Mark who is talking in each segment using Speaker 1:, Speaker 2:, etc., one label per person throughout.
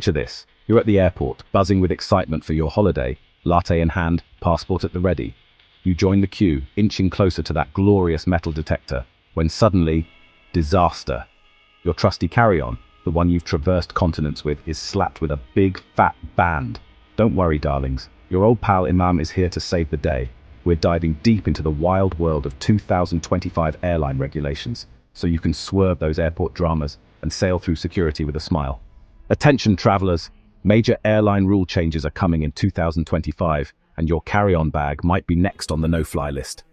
Speaker 1: Picture this. You're at the airport, buzzing with excitement for your holiday, latte in hand, passport at the ready. You join the queue, inching closer to that glorious metal detector, when suddenly, disaster. Your trusty carry-on, the one you've traversed continents with, is slapped with a big, fat band. Don't worry, darlings. Your old pal Imam is here to save the day. We're diving deep into the wild world of 2025 airline regulations, so you can swerve those airport dramas and sail through security with a smile. Attention travelers, major airline rule changes are coming in 2025, and your carry-on bag might be next on the no-fly list.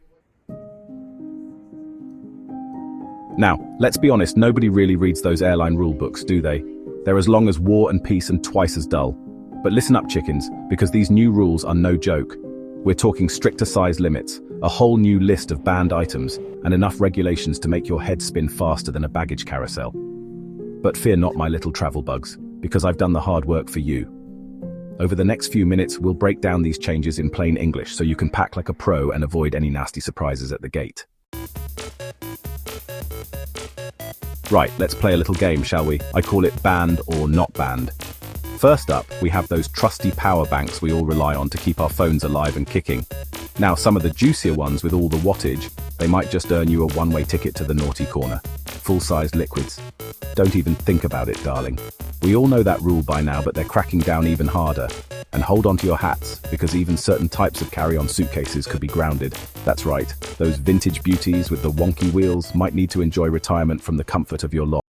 Speaker 1: Now, let's be honest, nobody really reads those airline rule books, do they? They're as long as War and Peace and twice as dull. But listen up, chickens, because these new rules are no joke. We're talking stricter size limits, a whole new list of banned items, and enough regulations to make your head spin faster than a baggage carousel. But fear not, my little travel bugs, because I've done the hard work for you. Over the next few minutes, we'll break down these changes in plain English so you can pack like a pro and avoid any nasty surprises at the gate. Right, let's play a little game, shall we? I call it banned or not banned. First up, we have those trusty power banks we all rely on to keep our phones alive and kicking. Now, some of the juicier ones with all the wattage, they might just earn you a one-way ticket to the naughty corner. Full-sized liquids. Don't even think about it, darling. We all know that rule by now, but they're cracking down even harder. And hold on to your hats, because even certain types of carry-on suitcases could be grounded. That's right, those vintage beauties with the wonky wheels might need to enjoy retirement from the comfort of your lot.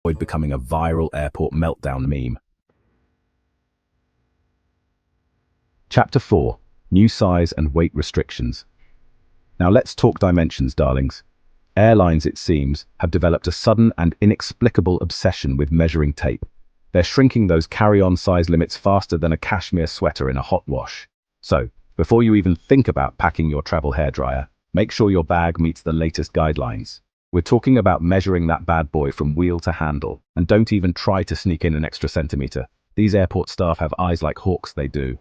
Speaker 1: Avoid becoming a viral airport meltdown meme. Chapter 4. New size and weight restrictions. Now let's talk dimensions, darlings. Airlines, it seems, have developed a sudden and inexplicable obsession with measuring tape. They're shrinking those carry-on size limits faster than a cashmere sweater in a hot wash. So, before you even think about packing your travel hairdryer, make sure your bag meets the latest guidelines. We're talking about measuring that bad boy from wheel to handle, and don't even try to sneak in an extra centimeter. These airport staff have eyes like hawks, they do.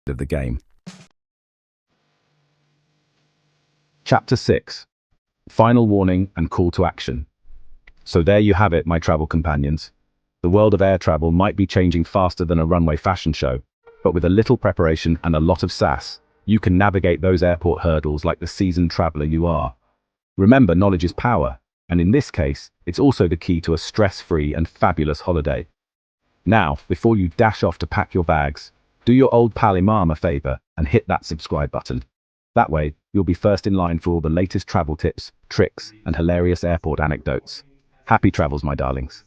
Speaker 1: Of the game. Chapter 6. Final warning and call to action. So there you have it, my travel companions. The world of air travel might be changing faster than a runway fashion show, but with a little preparation and a lot of sass, you can navigate those airport hurdles like the seasoned traveler you are. Remember, knowledge is power, and in this case, it's also the key to a stress-free and fabulous holiday. Now, before you dash off to pack your bags, do your old pal Imam a favor and hit that subscribe button. That way, you'll be first in line for all the latest travel tips, tricks, and hilarious airport anecdotes. Happy travels, my darlings.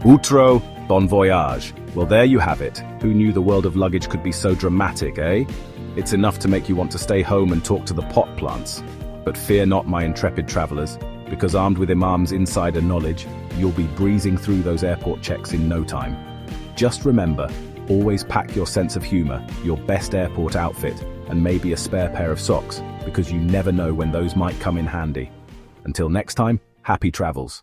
Speaker 1: Outro, bon voyage. Well, there you have it. Who knew the world of luggage could be so dramatic, eh? It's enough to make you want to stay home and talk to the pot plants. But fear not, my intrepid travelers, because armed with Imam's insider knowledge, you'll be breezing through those airport checks in no time. Just remember, always pack your sense of humor, your best airport outfit, and maybe a spare pair of socks, because you never know when those might come in handy. Until next time, happy travels.